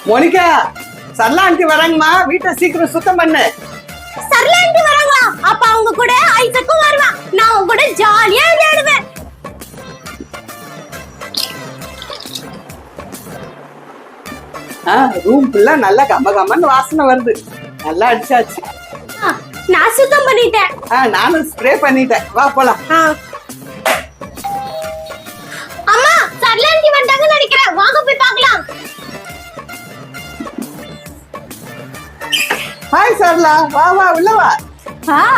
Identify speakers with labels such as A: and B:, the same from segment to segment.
A: Monica, Sarala aunty வராங்கம்மா, வீட்டை சீக்கிரம் சுத்தம் பண்ணு.
B: சரளா ஆண்டி வராங்களா? அப்ப அவங்க கூட ஐசக்கும் வருவான். நான் அவங்க கூட ஜாலியா விளையாடுவேன்.
A: ரூம் ஃபுல்லா நல்லா கமகமன்னு வாசனை வருது. நல்லா அடிச்சாச்சு.
B: நான் சுத்தம் பண்ணிட்டேன்.
A: நானும் ஸ்ப்ரே பண்ணிட்டேன். வா போலாம்.
B: அம்மா, சரளா ஆண்டி வந்தாங்கன்னு நினைக்கிறேன். வாங்க போய் பார்க்கலாம்.
A: ஹாய் சரளா, வா வா உள்ள வா.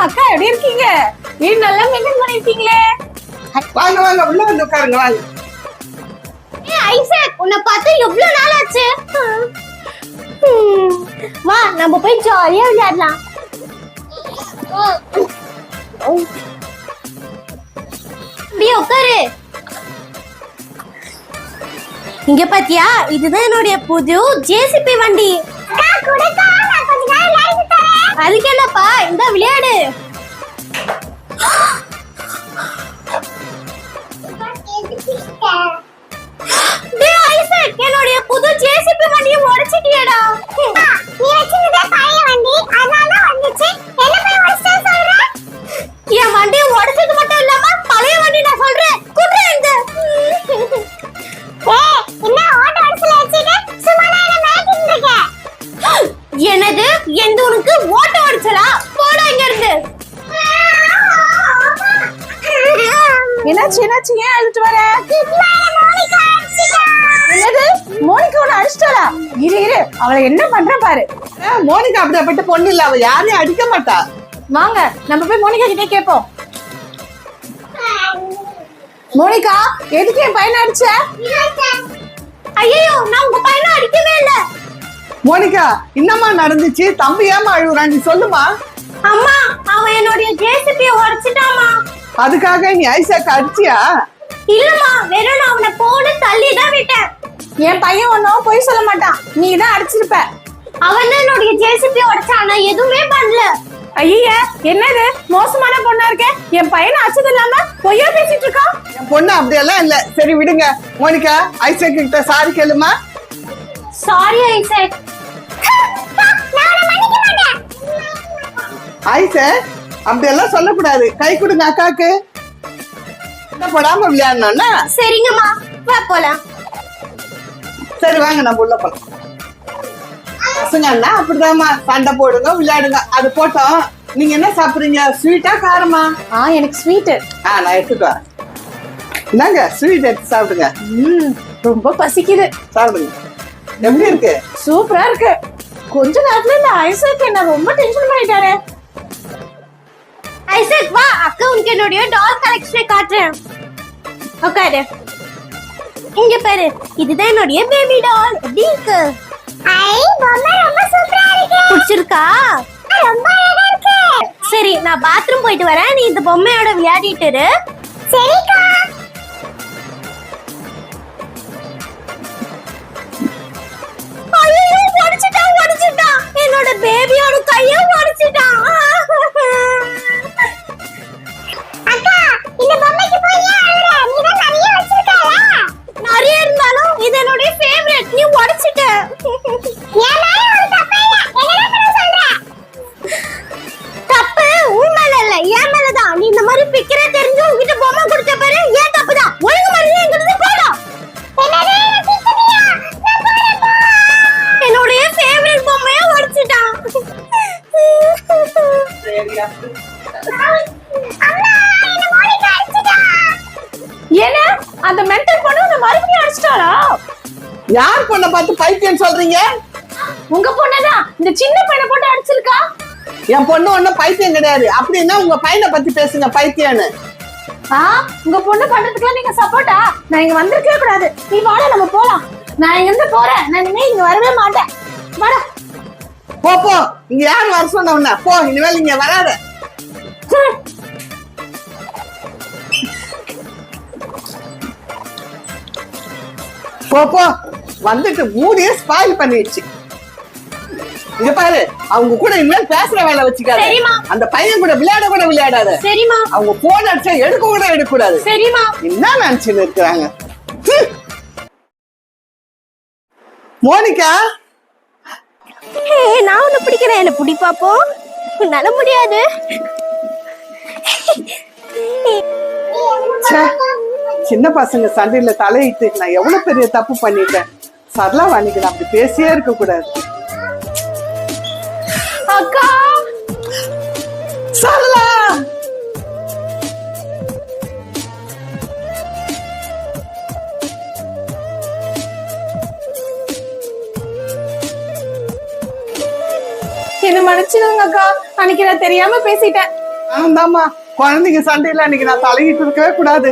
B: அக்கா எப்படி இருக்கீங்க? நீங்க நல்லா மெயின்டைன் பண்ணிருக்கீங்களே.
A: வாங்க வாங்க உள்ள வந்து உட்காருங்க வாங்க.
B: ஐசக், உன்னை பார்த்து எவ்வளவு நாள் ஆச்சு. வா நம்ம போய் ஜாலியா விளையாடலாம். அப்படியே உட்காரு. இங்க பாத்தியா, இதுதான் என்னுடைய புது ஜேசிபி வண்டி. அதுக்கு என்னப்பா, இந்த விளையாடு. என்னுடைய புது ஜேசிபி வண்டியை உடைச்சிட்டியடா. நீ வச்சிருந்த பழைய வண்டி அதனால வந்துச்சு. என்ன போய் உடைச்ச சொல்ற? என் வண்டியை உடைச்சது மட்டும் இல்லாம பழைய வண்டி நான் சொல்றேன். குடுற இந்த. என்ன ஓட்ட உடைச்சல வச்சிட்டு சும்மா நான் மேக்கிங் இருக்க. என்னது? எந்த உனக்கு ஓட்ட உடைச்சலா? போடா இங்க இருந்து.
C: என்னாச்சு என்னாச்சு, ஏன் அழுத்து வர? என்னது, மோனிகா உன்னை அடிச்சிட்டாளா? இரு இரு, அவளை என்ன பண்ற பாரு.
A: மோனிகா அப்படிப்பட்ட பொண்ணு இல்ல, அவ யாரையும் அடிக்க மாட்டா.
C: வாங்க நம்ம போய் மோனிகா கிட்டே கேட்போம். மோனிகா, எதுக்கு என் பையனை அடிச்ச?
B: ஐயோ, நான் உங்க பையனை அடிக்கவே இல்ல.
A: மோனிகா, என்னம்மா நடந்துச்சு? தம்பி ஏமா அழுகுறான், நீ சொல்லுமா.
B: அம்மா, அவன் என்னுடைய ஜேசிபியை உடைச்சிட்டாமா.
A: அதுக்காக நீ ஐசாக்கு அடிச்சியா?
B: இல்லம்மா, வெறும் நான் அவனை போட்டு தள்ளி தான் விட்டேன்.
C: என் பையன் ஒன்னும் பொய் சொல்ல மாட்டான், நீ தான் அடிச்சிருப்ப.
B: அவன் தான் என்னுடைய ஜேசிபியை உடைச்சான், நான் எதுவுமே பண்ணல.
C: ஐய, என்னது மோசமான பொண்ணா இருக்க? என் பையனை அடிச்சது இல்லாம பொய்யா பேசிட்டு இருக்கான்.
A: என் பொண்ணு அப்படியெல்லாம் இல்ல. சரி விடுங்க. மோனிகா, ஐசக் கிட்ட சாரி கேளுமா.
B: Sorry Isaac.
A: ஐசக், அப்படியெல்லாம் சொல்லக்கூடாது. கை கொடுங்க அக்காக்கு. போடாம விளையாடணும்னா.
B: சரிங்கம்மா, வா போலாம்.
A: சரி வாங்க நம்ம உள்ள போலாம். பசங்கன்னா அப்படிதாம்மா, சண்டை போடுங்க விளையாடுங்க. அது போட்டோம். நீங்க என்ன சாப்பிடுறீங்க? ஸ்வீட்டா காரமா?
C: எனக்கு ஸ்வீட்.
A: நான் எடுத்துட்டு வரேன். என்னங்க ஸ்வீட் எடுத்து சாப்பிடுங்க.
C: ரொம்ப பசிக்குது.
A: சாப்பிடுங்க. எப்படி இருக்கு?
C: சூப்பரா இருக்கு. கொஞ்ச நேரத்துல இந்த ஐசக் என்ன ரொம்ப டென்ஷன் பண்ணிட்டாரு.
B: ஐசக் வா, அக்கா உனக்கு என்னுடைய டால் கலெக்ஷனை காட்டுறேன். உட்காரு. இங்க பாரு, இதுதான் என்னுடைய பேபி டால். எப்படி இருக்கு? ஐ, பொம்மை ரொம்ப சூப்பரா இருக்கு. பிடிச்சிருக்கா? ரொம்ப அழகா இருக்கு. சரி, நான் பாத்ரூம் போயிட்டு வரேன். நீ இந்த பொம்மையோட விளையாடிட்டு இரு. சரிக்கா. ஐயோ, உடைச்சிட்டான். என்னோட பேபியோட கையை உடைச்சிட்டான். அக்கா, இந்த பொம்மைக்கு போய் ஏன் அழுற? நீ தான் நிறைய வச்சிருக்கல. நிறைய இருந்தாலும் இது என்னோட ஃபேவரட். நீ உடைச்சிட்ட. என் மேல ஒரு தப்பு இல்ல. என்னடா பண்ண சொல்ற? தப்பு உன் மேல இல்ல, என் மேல தான். நீ இந்த மாதிரி பிக்கற தெரிஞ்சு உன்கிட்ட பொம்மை கொடுத்த பாரு, ஏன் தப்பு தான். ஒழுங்கு மாதிரி இங்க இருந்து போடா. என்னடா பிக்கறியா? நான் போறேன். என்னோட ஃபேவரட் பொம்மையை உடைச்சிட்டான்.
C: என்ன, அந்த மென்டல் பொண்ணு உன்னை மறுபடியும் அடிச்சிட்டாளா?
A: யார் பொண்ணை பார்த்து பைத்தியம் சொல்றீங்க?
C: உங்க பொண்ணுதான் இந்த சின்ன பையனை போட்டு அடிச்சிருக்கா.
A: என் பொண்ணு ஒண்ணும் பைத்தியம் கிடையாது. அப்படின்னா உங்க பையனை பத்தி பேசுங்க பைத்தியம்னு.
C: உங்க பொண்ணு பண்றதுக்குலாம் நீங்க சப்போர்ட்டா? நான் இங்க வந்திருக்கவே கூடாது. நீ வாடா, நம்ம போலாம். நான் இங்க இருந்து போறேன். நான் இனிமே இங்க வரவே மாட்டேன். வாடா.
A: போ போ. இங்க யார் வர சொன்ன? போ, இனிமேல் இங்க வராத. போ போ. வந்துட்டு மூடியே ஸ்பாயில் பண்ணிடுச்சு. இங்க பாரு, அவங்க கூட இனிமேல் பேசுற வேலை வச்சுக்காத.
B: சரிமா.
A: அந்த பையன் கூட விளையாட கூட விளையாடாத.
B: சரிமா.
A: அவங்க போன் அடிச்சா எடுக்க கூட எடுக்க கூடாது.
B: சரிமா.
A: என்ன நினைச்சுன்னு இருக்கிறாங்க? மோனிகா,
B: நான் உன்னை பிடிக்கிறேன், என்ன பிடி பாப்போம். உன்னால முடியாது.
A: ச்சே, சின்ன பசங்க சண்டையில தலையிட்டு நான் எவ்வளவு பெரிய தப்பு பண்ணிட்டேன். சரளா அன்னைக்கு நான் அப்படி பேசியே இருக்க கூடாது.
C: அக்கா
A: சரளா
C: என்ன மன்னிச்சிடுங்க அக்கா, அன்னைக்கு நான் தெரியாம பேசிட்டேன்.
A: ஆமாம்மா, குழந்தைங்க சண்டையில அன்னைக்கு நான் தலையிட்டு இருக்கவே கூடாது.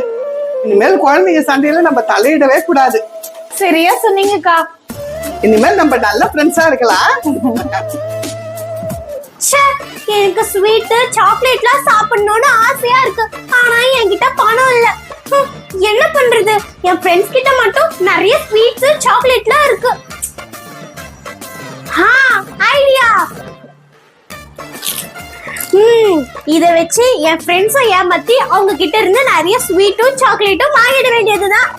A: இனிமேல் குழந்தைங்க சண்டையில நம்ம தலையிடவே கூடாது.
C: சரியா சொன்னீங்கக்கா.
A: இனிமேல் நம்ம நல்ல ஃப்ரெண்ட்ஸா இருக்கலாம்.
B: எனக்கு ஸ்வீட் சாக்லேட்லாம் சாப்பிடணும்னு ஆசையா இருக்கு. ஆனா என்கிட்ட பணம் இல்ல. என்ன பண்றது? என் ஃப்ரெண்ட்ஸ் கிட்ட மட்டும் நிறைய ஸ்வீட்ஸ் சாக்லேட்லாம் இருக்கு. ஐடியா. இத வச்சு என் ஃப்ரெண்ட்ஸும் ஏமாத்தி அவங்க கிட்ட இருந்து நிறைய ஸ்வீட்டும் சாக்லேட்டும் வாங்கிட வேண்டியதுதான்.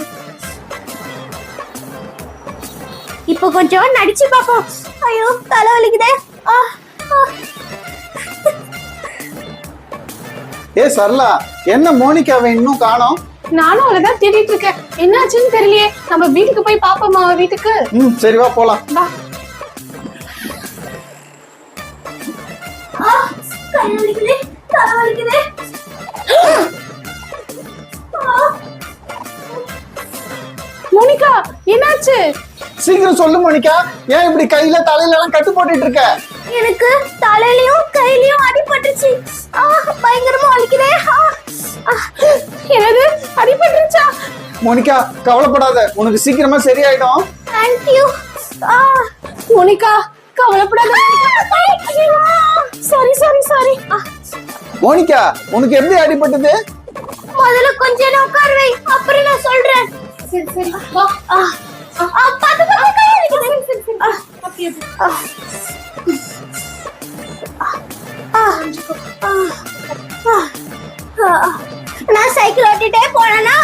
B: இப்போ கொஞ்சம் நடிச்சு பாப்போம். ஐயோ தலை வலிக்குதே.
D: ஏ சரளா, என்ன மோனிகாவை இன்னும் காணோம்?
C: நானும் அவளதான் தேடிட்டு இருக்கேன். என்னாச்சுன்னு தெரியலையே. நம்ம வீட்டுக்கு போய் பாப்போமா அவ வீட்டுக்கு?
D: சரி வா போலாம்.
C: வா. மோனிகா என்னாச்சு?
D: சீக்கிரம் சொல்லு மோனிகா, ஏன் இப்படி கையில தலையில எல்லாம் கட்டு போட்டுட்டு இருக்க?
B: எனக்கு தலையிலயும் கையிலயும் அடிபட்டுச்சு. பயங்கரமா வலிக்குதே.
C: என்னது அடிபட்டுருச்சா?
D: மோனிகா கவலைப்படாத, உனக்கு சீக்கிரமா சரியாயிடும்.
B: Thank you.
C: மோனிகா கவலைப்படாத. சாரி.
D: மோனிகா உனக்கு எப்படி அடிபட்டது?
B: முதல்ல கொஞ்ச நேரம் உட்கார் வை, அப்புறம் நான் சொல்றேன்.
C: சரி வா.
B: பாத்து கை வலிக்குது. நான் சைக்கிள் ஓட்டிட்டே போனேன்னா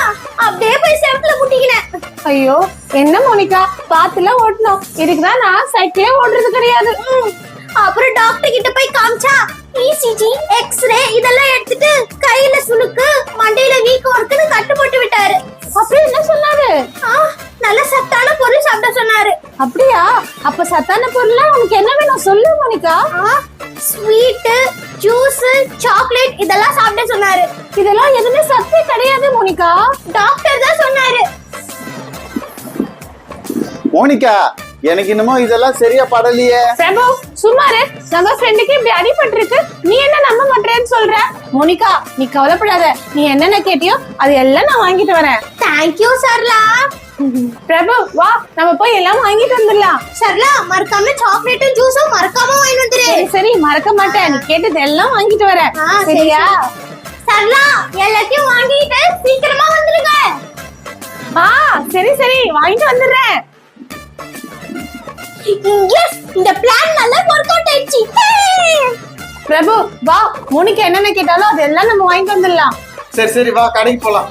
B: அப்படியே போய் செவுத்துல முட்டிக்கினேன்.
C: ஐயோ என்ன மோனிகா, பாத்துல ஓட்டணும். இதுக்குதான் நான் சைக்கிளே ஓடுறது கிடையாது.
B: அப்புறம் டாக்டர் கிட்ட போய் காமிச்சா இசிஜி எக்ஸ்ரே இதெல்லாம் எடுத்துட்டு கையில சுளுக்கு மண்டையில வீக்கம் இருக்குன்னு கட்டு போட்டு விட்டாரு.
C: அப்புறம் என்ன சொன்னாரு?
B: நல்ல சத்தான பொருள் சாப்பிட சொன்னாரு.
C: அப்படியா? அப்ப சத்தான பொருள்னா உனக்கு என்ன வேணும் சொல்லு மோனிகா.
B: ஸ்வீட், ஜூஸ், சாக்லேட் இதெல்லாம் சாப்பிட சொன்னாரு.
C: இதெல்லாம் எதுவுமே சத்தே கிடையாது மோனிகா.
B: டாக்டர் தான் சொன்னாரு.
D: மோனிகா எனக்கு இன்னமும் இதெல்லாம் சரியா படலையே.
C: பிரபு சும்மாரு, நம்ம ஃப்ரெண்டுக்கு இப்படி அடிபட்டிருக்கு, நீ என்ன நம்ப மாட்டேன்னு சொல்ற? மோனிகா நீ கவலைப்படாத, நீ என்னென்ன கேட்டியோ அது எல்லாம் நான் வாங்கிட்டு வரேன்.
B: தேங்க்யூ சரளா.
C: பிரபு வா, நம்ம போய் எல்லாம் வாங்கிட்டு வந்துடலாம்.
B: சரளா மறக்காம சாக்லேட்டும் ஜூஸும் மறக்காம வாங்கிட்டு வந்துரு.
C: சரி மறக்க மாட்டேன், நீ கேட்டது எல்லாம் வாங்கிட்டு வரேன். சரியா?
B: சரளா எல்லாத்தையும் வாங்கிட்டு சீக்கிரமா வந்துருங்க.
C: சரி வாங்கிட்டு வந்துடுறேன்.
B: எஸ், இந்த பிளான் நல்லா வொர்க் அவுட் ஆயிடுச்சு.
C: பிரபு வா, மோனிகா என்னென்ன கேட்டாலும் அதெல்லாம் நம்ம வாங்கிட்டு வந்துடலாம்.
D: சரி வா கடைக்கு போலாம்.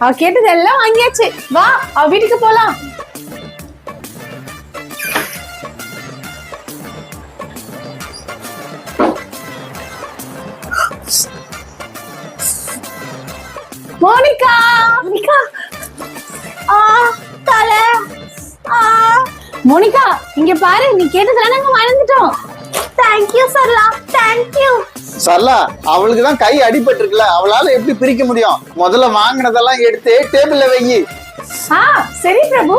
C: அவ கேட்டது எல்லாம் வாங்கியாச்சு. வா அவ வீட்டுக்கு போலாம். மோனிகா
B: தலை.
C: மோனிகா இங்க பாரு, நீ கேட்டதெல்லாம் நாங்க வாங்கிட்டோம்.
B: Thank you Sarala, thank you.
D: சரளா அவளுக்கு தான் கை அடிபட்டு இருக்குல்ல, அவளால எப்படி பிரிக்க முடியும்? முதல்ல வாங்கினதெல்லாம் எடுத்து டேபிள்ல வையி.
C: சரி பிரபு.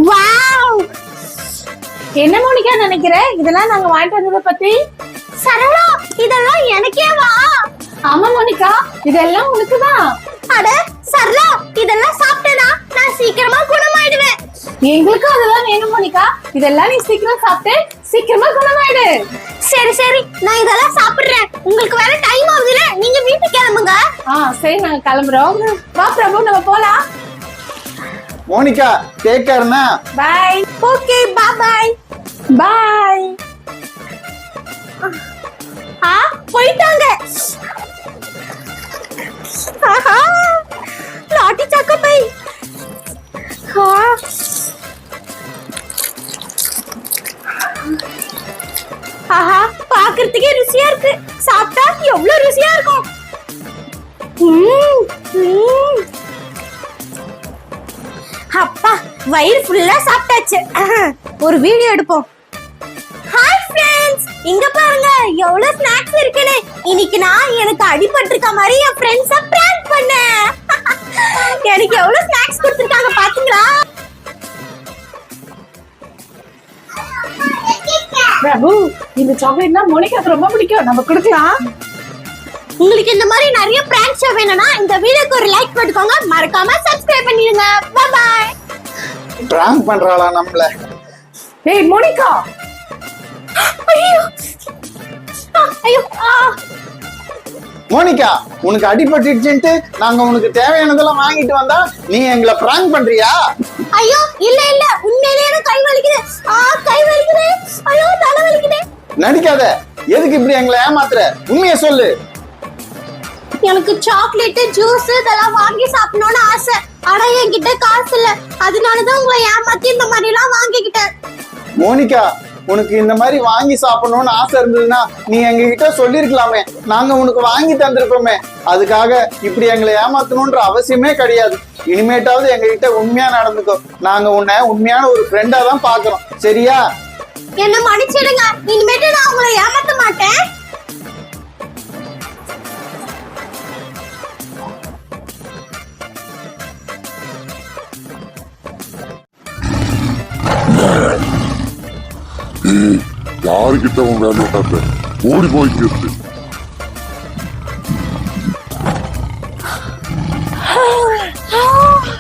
B: வாவ்,
C: என்ன மோனிகா நினைக்கிற இதெல்லாம் நாங்க வாங்கிட்டு வந்ததை பத்தி?
B: சரளா இதெல்லாம் எனக்கே வா.
C: ஆமா மோனிகா, இதெல்லாம் உனக்குதான்.
B: அட சரளா, இதெல்லாம் சாப்பிட்டேனா நான் சீக்கிரமா குணமாயிடுவேன்.
C: எங்களுக்கும் அதெல்லாம் வேணும் மோனிகா. இதெல்லாம் நீ சீக்கிரம் சாப்பிட்டு சீக்கிரமா குணமாயிடு.
B: சரி நான் இதெல்லாம் சாப்பிடுறேன். உங்களுக்கு வேற டைம் ஆகுதுல, நீங்க வீட்டுக்கு கிளம்புங்க.
C: சரி நாங்க கிளம்புறோம். வா பிரபு நம்ம போலாம்.
D: மோனிகா டேக் கேர்னா.
C: பை.
B: Okay bye.
C: பாய்.
B: போயிட்டாங்க. ஆஹா லாட்டி சக்கப்பை. ஆஹா பாக்குறதுக்கே ருசியா இருக்கு. சாப்பிட்டா எவ்வளவு ருசியா இருக்கும். அப்பா வயிறு ஃபுல்லா சாப்பிட்டாச்சு. ஒரு வீடியோ எடுப்போம். ஹாய் ஃப்ரெண்ட்ஸ், இங்க பாருங்க எவ்வளவு ஸ்நாக்ஸ் இருக்குன்னு. இன்னைக்கு நான் எனக்கு அடிபட்டிருக்க மாதிரி என் ஃப்ரெண்ட்ஸ பிராங்க் பண்ணேன். எனக்கு எவ்வளவு ஸ்நாக்ஸ் கொடுத்திருக்காங்க பாத்தீங்களா?
C: பிரபு, இந்த சாக்லேட்னா மோனிகாக்கு ரொம்ப பிடிக்கும், நம்ம கொடுக்கலாம்.
B: உங்களுக்கு இந்த மாதிரி நிறைய பிராங்க் ஷோ வேணும்னா இந்த வீடியோக்கு ஒரு லைக் போட்டுக்கோங்க. மறக்காம சப்ஸ்கிரைப் பண்ணிடுங்க. By by.
D: பிராங்க் பண்றாளா நம்மள?
C: ஏய் மோனிகா,
B: ஐயோ ஐயோ
D: மோனிகா, உனக்கு அடிபட்டுச்சுன்ட்டு நாங்க உனக்கு தேவையானதெல்லாம் வாங்கிட்டு வந்தா நீ எங்களை பிராங்க் பண்றியா?
B: ஐயோ இல்ல இல்ல, உண்மையிலேயே எனக்கு கை வலிக்குது. கை வலிக்குது. ஐயோ தலை வலிக்குது.
D: நடிக்காத. எதுக்கு இப்படி எங்களை ஏமாத்துற? உண்மையை சொல்லு.
B: எனக்கு சாக்லேட் ஜூஸ் இதெல்லாம் வாங்கி சாப்பிடணும்னு ஆசை. ஆனா என்கிட்ட காசு இல்ல. அதனாலதான் உங்களை ஏமாத்தி இந்த மாதிரி எல்லாம் வாங்கிக்கிட்டேன்.
D: மோனிகா, உனக்கு இந்த மாதிரி வாங்கி சாப்பிடணும்னு ஆசை இருந்ததுன்னா நீ எங்க கிட்ட சொல்லிருக்கலாமே, நாங்க உனக்கு வாங்கி தந்திருப்போமே. அதுக்காக இப்படி எங்களை ஏமாத்தணும்ன்ற அவசியமே கிடையாது. இனிமேட்டாவது எங்க கிட்ட உண்மையா நடந்துக்கோ. நாங்க உன்னை உண்மையான ஒரு ஃப்ரெண்டா தான் பாக்குறோம், சரியா?
B: என்ன மன்னிச்சிடுங்க. இனிமேட்டு நான் உங்களை ஏமாத்த மாட்டேன்.
E: யாருக்கிட்ட உன் வேலை காட்ட ஓடி போய்க்கிறது.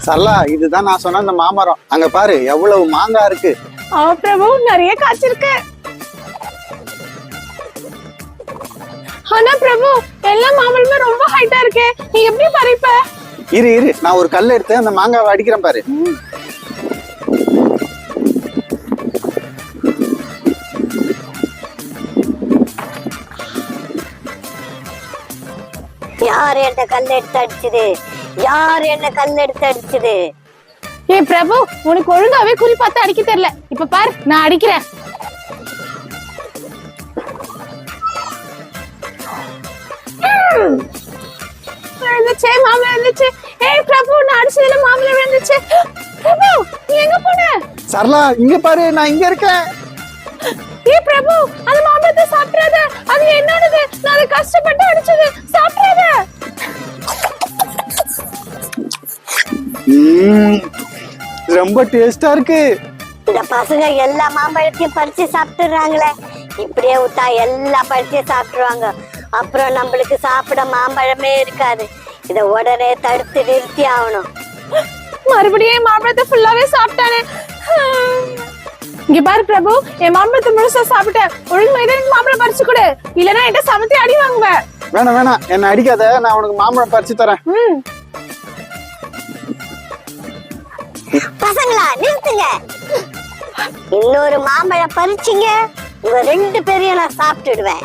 D: சரளா, இதுதான் நான் சொன்ன அந்த மாமரம். அங்க பாரு எவ்வளவு மாங்காய் இருக்கு.
C: பிரபு நிறைய காய்ச்சிருக்கு. ஆனா பிரபு எல்லா மாம்பழமே ரொம்ப ஹைட்டா இருக்கு. நீ எப்படி பறிப்ப?
D: இரு இரு, நான் ஒரு கல் எடுத்து அந்த மாங்காவை அடிக்கிறேன் பாரு.
B: யார் என்ன கல் எடுத்து அடிச்சது? யார் என்ன கல் எடுத்து அடிச்சது?
C: ஏய் பிரபு, உனக்கு ஒழுங்காவே குறி பார்த்து அடிக்க தெரியல. இப்ப பாரு, நான் அடிக்கிறேன். இருந்துச்சு மாம்பழம் இருந்துச்சு. ஏய் பிரபு, நான் அடிச்சதுல மாம்பழம் இருந்துச்சு. பிரபு நீ எங்க போன?
D: சரளா, இங்க பாரு, நான் இங்க இருக்கேன்.
C: ஏய் பிரபு, அந்த மாம்பழத்தை சாப்பிடாத. அது என்னது? நான் அதை கஷ்டப்பட்டு அடிச்சது. சாப்பிடாத.
D: ரொம்ப டேஸ்டா இருக்கு.
B: இந்த பசங்க எல்லா மாம்பழத்தையும் பறிச்சு சாப்பிட்டுறாங்களே. இப்படியே விட்டா எல்லா பறிச்சையும் சாப்பிட்டுருவாங்க. அப்புறம் நம்மளுக்கு சாப்பிட மாம்பழமே இருக்காது. இத உடனே தடுத்து நிறுத்தி ஆகணும்.
C: மறுபடியும் மாம்பழத்தை ஃபுல்லாவே சாப்பிட்டானே. இங்க பாரு பிரபு, என் மாம்பழத்தை முழுசா சாப்பிட்டேன். ஒழுங்கு எனக்கு மாம்பழம் பறிச்சு கொடு, இல்லனா என்கிட்ட சமத்தி அடி வாங்குவேன்.
D: வேணாம் வேணாம், என்ன அடிக்காத. நான் உனக்கு மாம்பழம் பறிச்சு தரேன்.
B: பசங்களா நிறுத்துங்க. இன்னொரு மாம்பழம் பறிச்சிங்க, உங்க ரெண்டு பேரையும் நான் சாப்பிட்டுடுவேன்.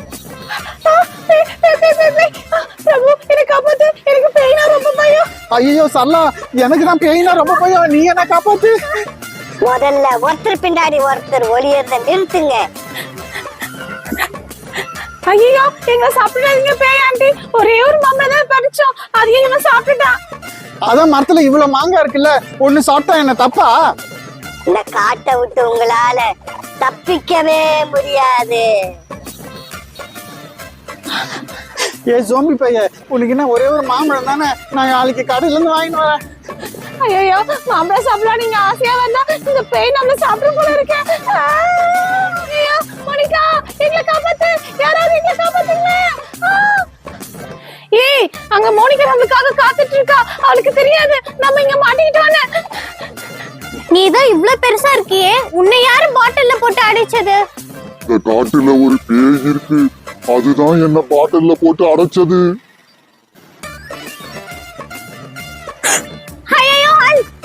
C: பிரபு என்ன காப்பாத்து. எனக்கு பேய்னா ரொம்ப பயம்.
D: ஐயோ சரளா, எனக்கு தான் பேய்னா ரொம்ப பயம். நீ என்ன காப்பாத்து.
B: முதல்ல ஒருத்தர் பின்னாடி ஒருத்தர் ஒளியறத நிறுத்துங்க.
C: ஐயோ எங்க சாப்பிடாதீங்க பேய் ஆண்டி. ஒரே ஒரு மாம்பழம் தான் பறிச்சோம், அதையும் இவன் சாப்பிட்டுட்டான்.
D: அதான் மரத்துல இவ்வளவு மாங்காய் இருக்குல்ல, ஒண்ணு சாப்பிட்டா என்ன தப்பா?
B: இந்த காட்டை விட்டு உங்களால தப்பிக்கவே முடியாது.
D: ஏ ஜோம்பி பைய, உனக்கு என்ன ஒரே ஒரு மாம்பழம் தானே? நான் நாளைக்கு கடையில இருந்து வாங்கிட்டு வரேன்.
C: ஐயோ மாம்பழம் சாப்பிடலாம் நீங்க ஆசையா வந்தா இந்த பேய் நம்மள சாப்பிட போல இருக்கு. ஐயோ மோனிகா, எங்களை காப்பாத்து. யாராவது எங்களை காப்பாத்துங்க. ஏய், அங்க மோனிகா நமக்காக காத்துட்டு இருக்கா. அவளுக்கு தெரியாது நம்ம இங்க மாட்டிக்கிட்டோன்னு.
B: நீ தான் இவ்ளோ பெருசா இருக்கியே, உன்னை யாரு பாட்டில்ல போட்டு அடைச்சது?
E: இந்த காட்டுல ஒரு பேய் இருக்கு, அதுதான் என்ன பாட்டில்ல போட்டு அடைச்சது.
B: ஐயோ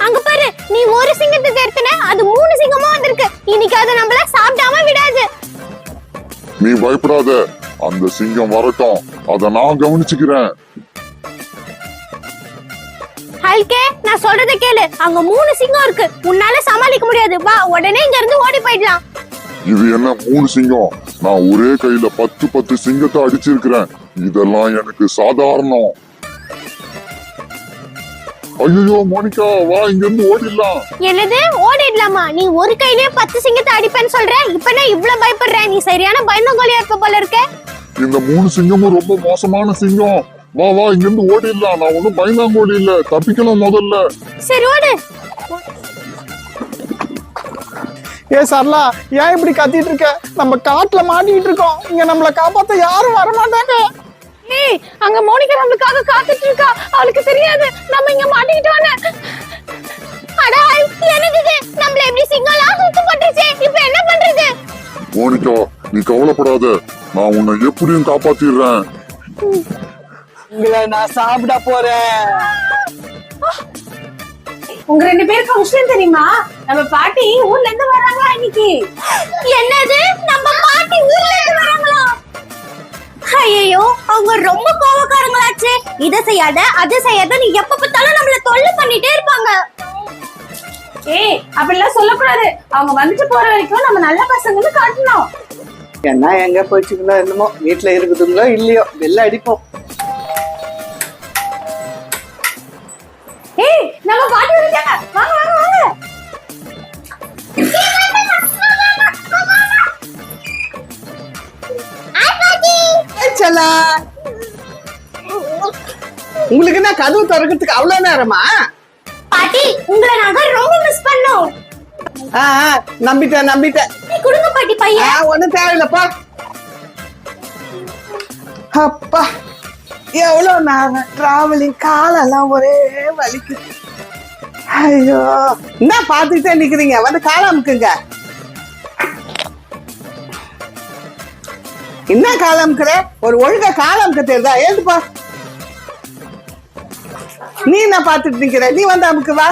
B: அங்க பாரு, நீ ஒரு சிங்கத்தை தேர்த்தன, அது 3 சிங்கமா வந்திருக்கு. இன்னைக்கு அது நம்மள சாப்பிடாம விடாது.
E: நீ பயப்படாத, அந்த சிங்கம் வரட்டும், அத நான் கவனிச்சுக்கிறேன்.
B: ஹல்கே நான் சொல்றத கேளு, அங்க 3 சிங்கம் இருக்கு, உன்னால சமாளிக்க முடியாது. வா உடனே இங்க இருந்து ஓடி போயிடலாம்.
E: இது என்ன 3 சிங்கம்? நான் ஒரே கையில 10 சிங்கத்தை அடிச்சிருக்கிறேன். இதெல்லாம் எனக்கு சாதாரணம். ஐயோ மோனிகா, வா இங்க இருந்து ஓடிடலாம்.
B: என்னது ஓடிடலாமா? நீ ஒரு கையிலே 10 சிங்கத்தை அடிப்பேன்னு சொல்ற, இப்ப என்ன இவ்ளோ பயப்படுற? நீ சரியான பயந்தங்கோலியா இருக்க போல இருக்க.
E: இந்த 3 சிங்கமும் ரொம்ப மோசமான சிங்கம். வா வா இங்க இருந்து ஓடிடலாம். நான் ஒண்ணும் பயந்தாங்கோலி இல்ல, தப்பிக்கலாம் முதல்ல.
B: சரி ஓடு.
D: ஏ சரளா, ஏன் இப்படி கத்திட்டு இருக்க? நம்ம காட்டுல மாட்டிக்கிட்டு இருக்கோம். இங்க நம்மள காப்பாத்த யாரும் வர மாட்டாங்க.
C: ஏய், அங்க மோனிகா நம்மளுக்காக காத்துட்டு இருக்கா. அவளுக்கு தெரியாது நம்ம இங்க மாட்டிக்கிட்டோன்னு.
B: அட என்னது இது? நம்மள எப்படி சிங்கம்லாம் சுத்து போட்டுருச்சே, இப்போ என்ன பண்றது?
E: மோனிகா, நீ கவலைப்படாத, நான் உன்னை எப்படியும் காப்பாத்திடுறேன்.
A: உங்களை நான் சாப்பிட போறேன்.
C: உங்க 2 பேருக்கு விஷயம் தெரியுமா? நம்ம பாட்டி ஊர்ல இருந்து வராங்களா இன்னைக்கு.
B: என்னது? நம்ம பாட்டி ஊர்ல இருந்து வராங்களா? ஐயோ, அவங்க ரொம்ப கோவக்காரங்களாச்சே. இத செய்யாத அது செய்யாத, நீ எப்ப பார்த்தாலும் நம்மள தொல்லை பண்ணிட்டே இருப்பாங்க.
C: ஏய், அப்படிலாம் சொல்லக்கூடாது. அவங்க வந்துட்டு போற வரைக்கும் நம்ம நல்ல பசங்கன்னு காட்டணும்.
A: என்ன எங்க போச்சுங்களோ என்னமோ, வீட்டுல இருக்குதுங்களோ இல்லையோ, வெளில அடிப்போம்.
C: ஏய், நம்ம பாட்டி வந்துட்டாங்க. வாங்க வாங்க வாங்க.
A: செல்லா, உங்களுக்கு என்ன கதவு திறக்கிறதுக்கு அவ்வளவு நேரமா?
B: பாட்டி உங்களை நாங்க ரொம்ப மிஸ் பண்ணோம்.
A: நம்பிட்டேன்.
B: நீ குடுங்க பாட்டி பையன்.
A: ஒண்ணும் தேவையில்லப்பா. அப்பா, எவ்வளவு நேரம் டிராவலிங், காலெல்லாம் ஒரே வலிக்கு. ஐயோ, என்ன பாத்துக்கிட்டே நிக்கிறீங்க? வந்து கால அமுக்குங்க. என்ன கால அமுக்குற? ஒரு ஒழுங்கா கால அமுக்க தெரியுதா? ஏதுப்பா, நீ என்ன பாத்துட்டு நிக்கிற? நீ வந்து அமுக்கு வா.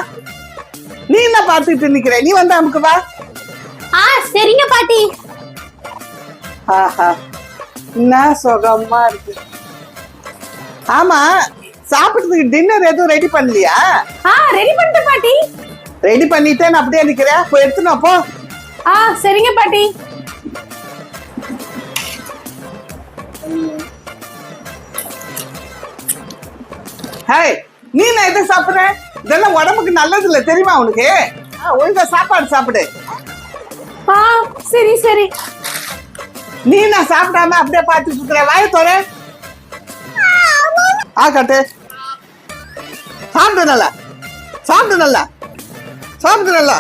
A: நீ என்ன பாத்துட்டு நிக்கிற? நீ வந்து அமுக்கு வா.
B: சரிங்க பாட்டி.
A: ஆஹா, என்ன சுகமா இருக்கு. ஆமா, சாப்பிடுறதுக்கு டின்னர் எதுவும் ரெடி பண்ணலையா?
C: ரெடி பண்ணிட்டேன் பாட்டி.
A: ரெடி பண்ணிட்டேன்னு அப்படியே நிக்கிற, போய் எடுத்துனோ போ.
C: சரிங்க பாட்டி.
A: ஹேய், நீ நான் எதை சாப்பிடுற? இதெல்லாம் உடம்புக்கு நல்லது இல்ல, தெரியுமா உனக்கு? ஒழுங்கா சாப்பாடு சாப்பிடு.
C: சரி சரி.
A: நீ நான் சாப்பிடாம அப்படியே பார்த்துட்டு இருக்கிற, வாய தோற. கட்டு, சாப்பிடு நல்லா, சாப்பிடு நல்லா, சாப்பிடு நல்லா.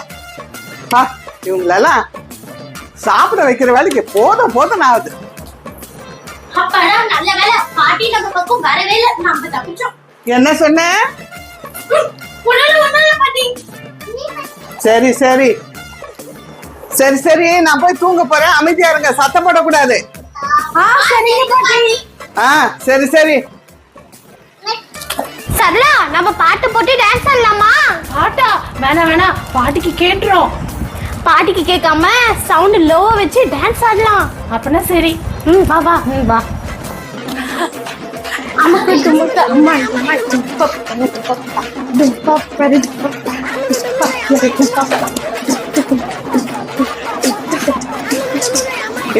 A: இவங்களெல்லாம் சாப்பிட வைக்கிற வேலைக்கு போதும் ஆகுது.
B: அப்பாடா, நல்ல வேளை பாட்டி நம்ம பக்கம் வரவே இல்ல, நம்ம தப்பிச்சோம்.
A: என்ன சொன்ன?
B: ஒண்ணு பாட்டி.
A: சரி சரி சரி சரி, நான் போய் தூங்க போறேன். அமைதியா இருங்க, சத்தம் போடக்கூடாது.
B: சரிங்க பாட்டி.
A: சரி சரி.
B: சரளா, நம்ம பாட்டு போட்டு டான்ஸ் ஆடலாமா?
C: பாட்டா? வேணாம், பாட்டிக்கு கேட்டுரும்.
B: பாட்டிக்கு கேட்காம சவுண்ட் லோவா வச்சு டான்ஸ் ஆடலாம்.
C: அப்படின்னா சரி.
B: வா வா வா. அம்மாக்கு தும்முக்கு அம்மா அம்மா துப்ப துப்ப பரி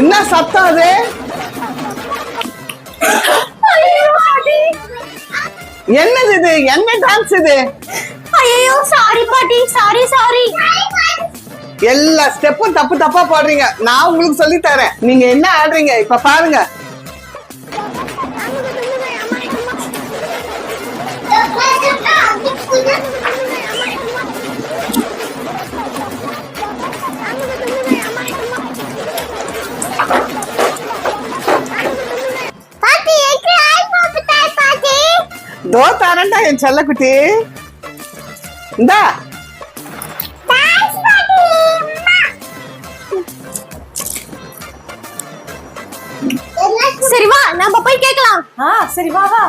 A: என்ன சத்தம் அது? என்னது இது? என்ன டான்ஸ் இது?
B: ஐயோ சாரி பாட்டி, சாரி.
A: எல்லா ஸ்டெப்பும் தப்பா போடுறீங்க. நான் உங்களுக்கு சொல்லி தரேன், நீங்க என்ன ஆடுறீங்க இப்ப பாருங்க. தோ தரேன்டா என் செல்லக்குட்டி. இந்தா.
B: சரி வா, நம்ம போய் கேட்கலாம்.
C: சரி வா வா.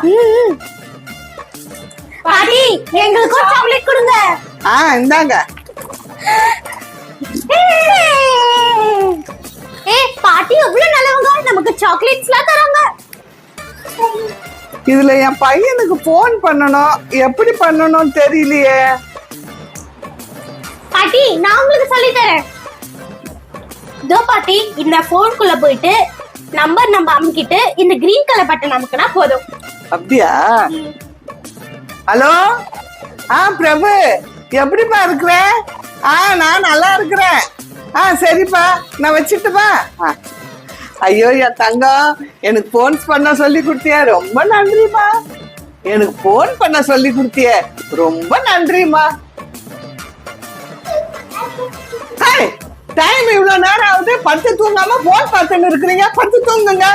B: பாட்டி, எங்களுக்கு சாக்லேட் கொடுங்க.
A: இந்தாங்க.
B: பாட்டி எவ்வளவு நல்லவங்க, நமக்கு சாக்லேட்ஸ்லாம் தராங்க.
A: இதுல என் பையனுக்கு போன் பண்ணணும், எப்படி பண்ணணும்னு தெரியலையே.
B: பாட்டி நான் உங்களுக்கு சொல்லி தரேன். இதோ பாட்டி, இந்த போனுக்குள்ள போயிட்டு நம்பர் நம்ம அமுக்கிட்டு இந்த கிரீன் கலர் பட்டன் அமுக்கினா போதும்.
A: அப்படியா? ஹலோ, பிரபு, எப்படிப்பா இருக்கிற? நான் நல்லா இருக்கிறேன். சரிப்பா, நான் வச்சுட்டுப்பா. ஐயோ என் தங்கம், எனக்கு போன் பண்ண சொல்லி கொடுத்தியா, ரொம்ப நன்றிமா. எனக்கு போன் பண்ண சொல்லி கொடுத்திய, ரொம்ப நன்றிமா. டைம் இவ்வளவு நேரம் ஆகுது, படுத்து தூங்காம போன் பார்த்துன்னு இருக்கிறீங்க. படுத்து தூங்குங்க.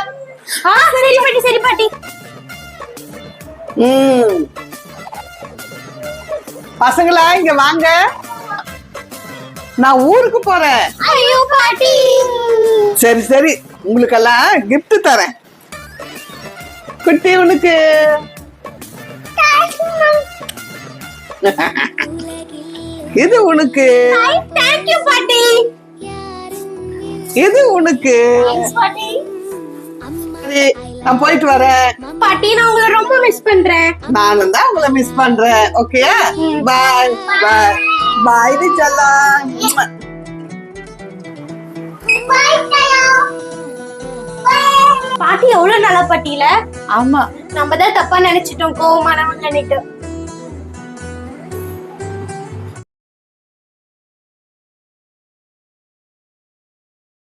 B: சரி பாட்டி, சரி பாட்டி.
A: பசங்களா இங்க வாங்க, நான் ஊருக்கு போறேன்.
B: ஐயோ பாட்டி.
A: சரி சரி, உங்களுக்கெல்லாம் gift தரேன். குட்டி உனக்கு இது உனக்கு,
B: Thank you பாட்டி.
A: இது உனக்கு.
B: Thanks பாட்டி.
A: சரி, நான் போயிட்டு வரேன்.
B: பாட்டி நான் உங்களை ரொம்ப மிஸ் பண்றேன்.
A: நானும் தான் உங்களை மிஸ் பண்றேன். ஓகே, பாய் பாய் பாய் செல்லம்.
B: பாட்டி எவ்வளவு நல்ல பாட்டியில.
C: ஆமா,
B: நம்ம தான் தப்பா நினைச்சிட்டோம் கோவமானவங்க.